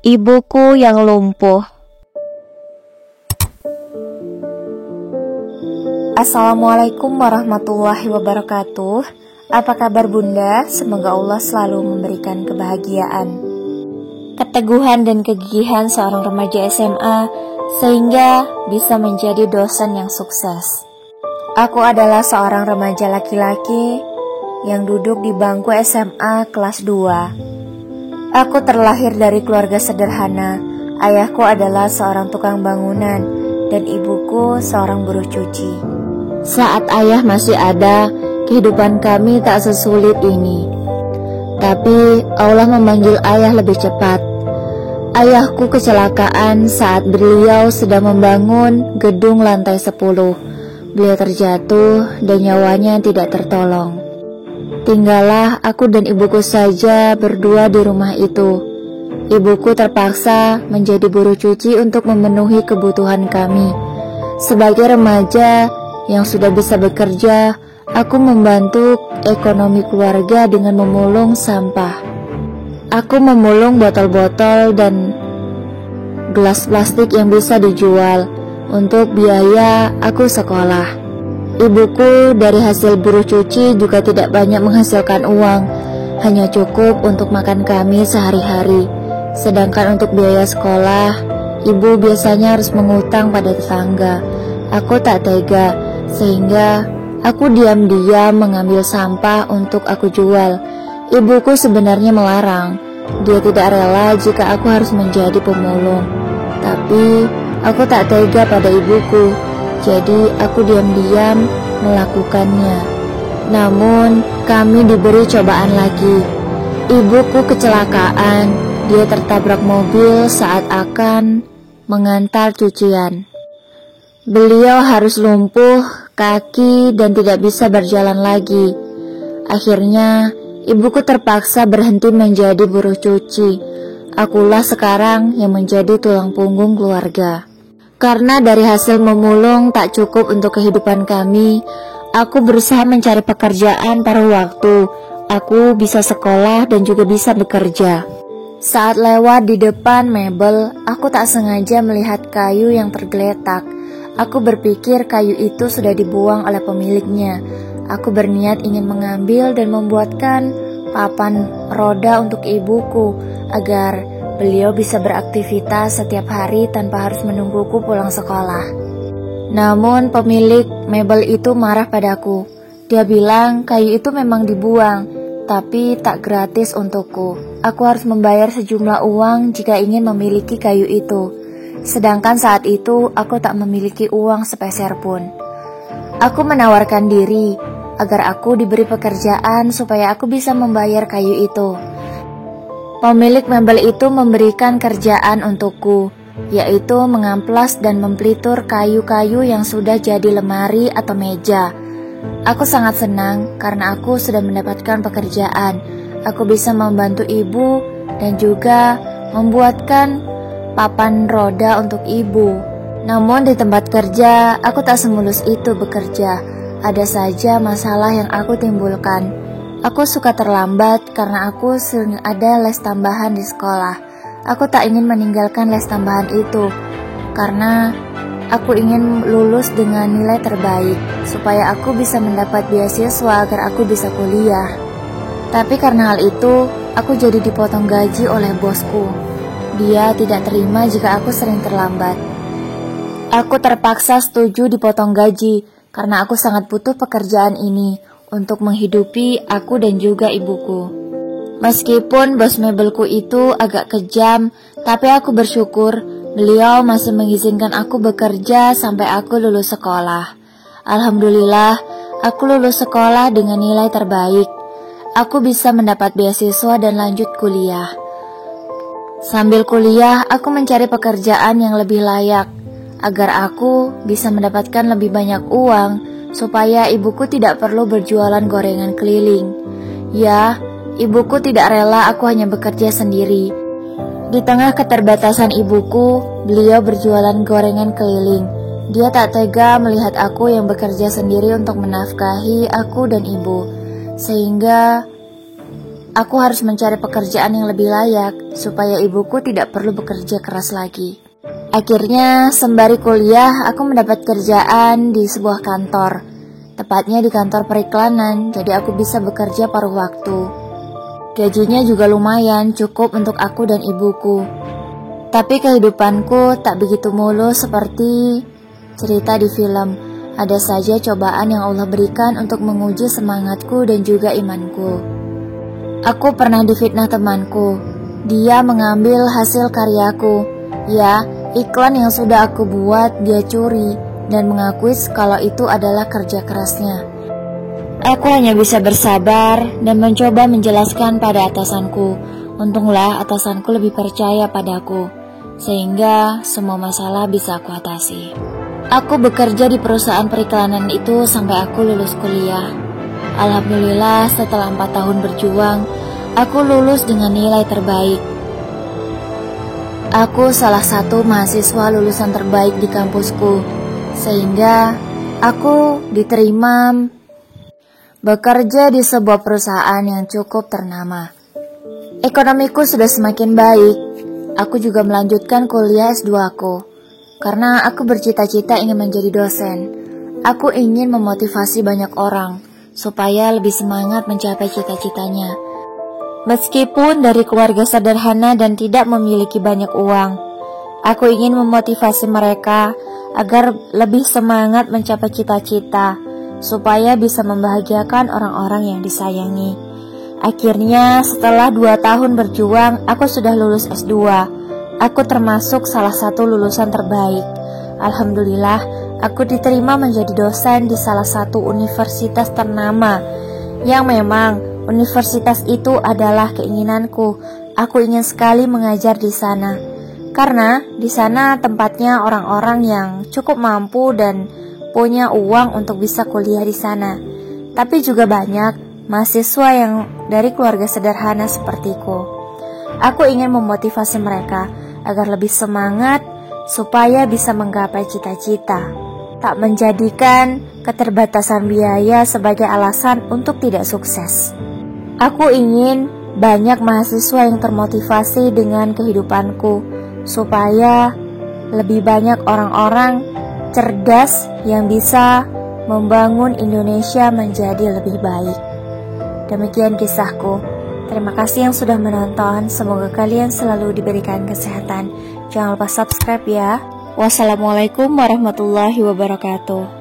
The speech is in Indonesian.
Ibuku yang lumpuh. Assalamualaikum warahmatullahi wabarakatuh. Apa kabar Bunda? Semoga Allah selalu memberikan kebahagiaan, keteguhan dan kegigihan seorang remaja SMA sehingga bisa menjadi dosen yang sukses. Aku adalah seorang remaja laki-laki yang duduk di bangku SMA kelas 2. Aku terlahir dari keluarga sederhana. Ayahku adalah seorang tukang bangunan dan ibuku seorang buruh cuci. Saat ayah masih ada, kehidupan kami tak sesulit ini. Tapi Allah memanggil ayah lebih cepat. Ayahku kecelakaan saat beliau sedang membangun gedung lantai 10. Beliau terjatuh dan nyawanya tidak tertolong. Tinggallah aku dan ibuku saja berdua di rumah itu. Ibuku terpaksa menjadi buruh cuci untuk memenuhi kebutuhan kami. Sebagai remaja yang sudah bisa bekerja, aku membantu ekonomi keluarga dengan memulung sampah. Aku memulung botol-botol dan gelas plastik yang bisa dijual untuk biaya aku sekolah. Ibuku dari hasil buruh cuci juga tidak banyak menghasilkan uang, hanya cukup untuk makan kami sehari-hari. Sedangkan untuk biaya sekolah, ibu biasanya harus mengutang pada tetangga. Aku tak tega, sehingga aku diam-diam mengambil sampah untuk aku jual. Ibuku sebenarnya melarang. Dia tidak rela jika aku harus menjadi pemulung. Tapi aku tak tega pada ibuku. Jadi aku diam-diam melakukannya. Namun kami diberi cobaan lagi. Ibuku kecelakaan. Dia tertabrak mobil saat akan mengantar cucian. Beliau harus lumpuh kaki dan tidak bisa berjalan lagi. Akhirnya ibuku terpaksa berhenti menjadi buruh cuci. Akulah sekarang yang menjadi tulang punggung keluarga. Karena dari hasil memulung tak cukup untuk kehidupan kami, aku berusaha mencari pekerjaan paruh waktu. Aku bisa sekolah dan juga bisa bekerja. Saat lewat di depan mebel, aku tak sengaja melihat kayu yang tergeletak. Aku berpikir kayu itu sudah dibuang oleh pemiliknya. Aku berniat ingin mengambil dan membuatkan papan roda untuk ibuku agar beliau bisa beraktivitas setiap hari tanpa harus menungguku pulang sekolah. Namun pemilik mebel itu marah padaku. Dia bilang kayu itu memang dibuang, tapi tak gratis untukku. Aku harus membayar sejumlah uang jika ingin memiliki kayu itu. Sedangkan saat itu aku tak memiliki uang sepeser pun. Aku menawarkan diri agar aku diberi pekerjaan supaya aku bisa membayar kayu itu. Pemilik mebel itu memberikan kerjaan untukku, yaitu mengamplas dan mempelitur kayu-kayu yang sudah jadi lemari atau meja. Aku sangat senang karena aku sudah mendapatkan pekerjaan. Aku bisa membantu ibu dan juga membuatkan papan roda untuk ibu. Namun di tempat kerja, aku tak semulus itu bekerja. Ada saja masalah yang aku timbulkan. Aku suka terlambat karena aku sering ada les tambahan di sekolah. Aku tak ingin meninggalkan les tambahan itu karena aku ingin lulus dengan nilai terbaik supaya aku bisa mendapat beasiswa agar aku bisa kuliah. Tapi karena hal itu, aku jadi dipotong gaji oleh bosku. Dia tidak terima jika aku sering terlambat. Aku terpaksa setuju dipotong gaji karena aku sangat butuh pekerjaan ini untuk menghidupi aku dan juga ibuku. Meskipun bos mebelku itu agak kejam, tapi aku bersyukur beliau masih mengizinkan aku bekerja sampai aku lulus sekolah. Alhamdulillah, aku lulus sekolah dengan nilai terbaik. Aku bisa mendapat beasiswa dan lanjut kuliah. Sambil kuliah, aku mencari pekerjaan yang lebih layak agar aku bisa mendapatkan lebih banyak uang supaya ibuku tidak perlu berjualan gorengan keliling. Ya, ibuku tidak rela aku hanya bekerja sendiri. Di tengah keterbatasan ibuku, beliau berjualan gorengan keliling. Dia tak tega melihat aku yang bekerja sendiri untuk menafkahi aku dan ibu. Sehingga Aku harus mencari pekerjaan yang lebih layak supaya ibuku tidak perlu bekerja keras lagi. Akhirnya, sembari kuliah, aku mendapat kerjaan di sebuah kantor. Tepatnya di kantor periklanan, jadi aku bisa bekerja paruh waktu. Gajinya juga lumayan, cukup untuk aku dan ibuku. Tapi kehidupanku tak begitu mulus seperti cerita di film. Ada saja cobaan yang Allah berikan untuk menguji semangatku dan juga imanku. Aku pernah difitnah temanku. Dia mengambil hasil karyaku. Ya, iklan yang sudah aku buat dia curi dan mengakui kalau itu adalah kerja kerasnya. Aku hanya bisa bersabar dan mencoba menjelaskan pada atasanku. Untunglah atasanku lebih percaya padaku, sehingga semua masalah bisa aku atasi. Aku bekerja di perusahaan periklanan itu sampai aku lulus kuliah. Alhamdulillah, setelah 4 tahun berjuang, aku lulus dengan nilai terbaik. Aku salah satu mahasiswa lulusan terbaik di kampusku, sehingga aku diterima bekerja di sebuah perusahaan yang cukup ternama. Ekonomiku sudah semakin baik. Aku juga melanjutkan kuliah S2-ku, karena aku bercita-cita ingin menjadi dosen. Aku ingin memotivasi banyak orang supaya lebih semangat mencapai cita-citanya. Meskipun dari keluarga sederhana dan tidak memiliki banyak uang, aku ingin memotivasi mereka agar lebih semangat mencapai cita-cita, supaya bisa membahagiakan orang-orang yang disayangi. Akhirnya, setelah 2 tahun berjuang, aku sudah lulus S2. Aku termasuk salah satu lulusan terbaik. Alhamdulillah, aku diterima menjadi dosen di salah satu universitas ternama, yang memang universitas itu adalah keinginanku. Aku ingin sekali mengajar di sana, karena di sana tempatnya orang-orang yang cukup mampu dan punya uang untuk bisa kuliah di sana. Tapi juga banyak mahasiswa yang dari keluarga sederhana sepertiku. Aku ingin memotivasi mereka agar lebih semangat supaya bisa menggapai cita-cita, tak menjadikan keterbatasan biaya sebagai alasan untuk tidak sukses. Aku ingin banyak mahasiswa yang termotivasi dengan kehidupanku, supaya lebih banyak orang-orang cerdas yang bisa membangun Indonesia menjadi lebih baik. Demikian kisahku. Terima kasih yang sudah menonton. Semoga kalian selalu diberikan kesehatan. Jangan lupa subscribe ya. Wassalamualaikum warahmatullahi wabarakatuh.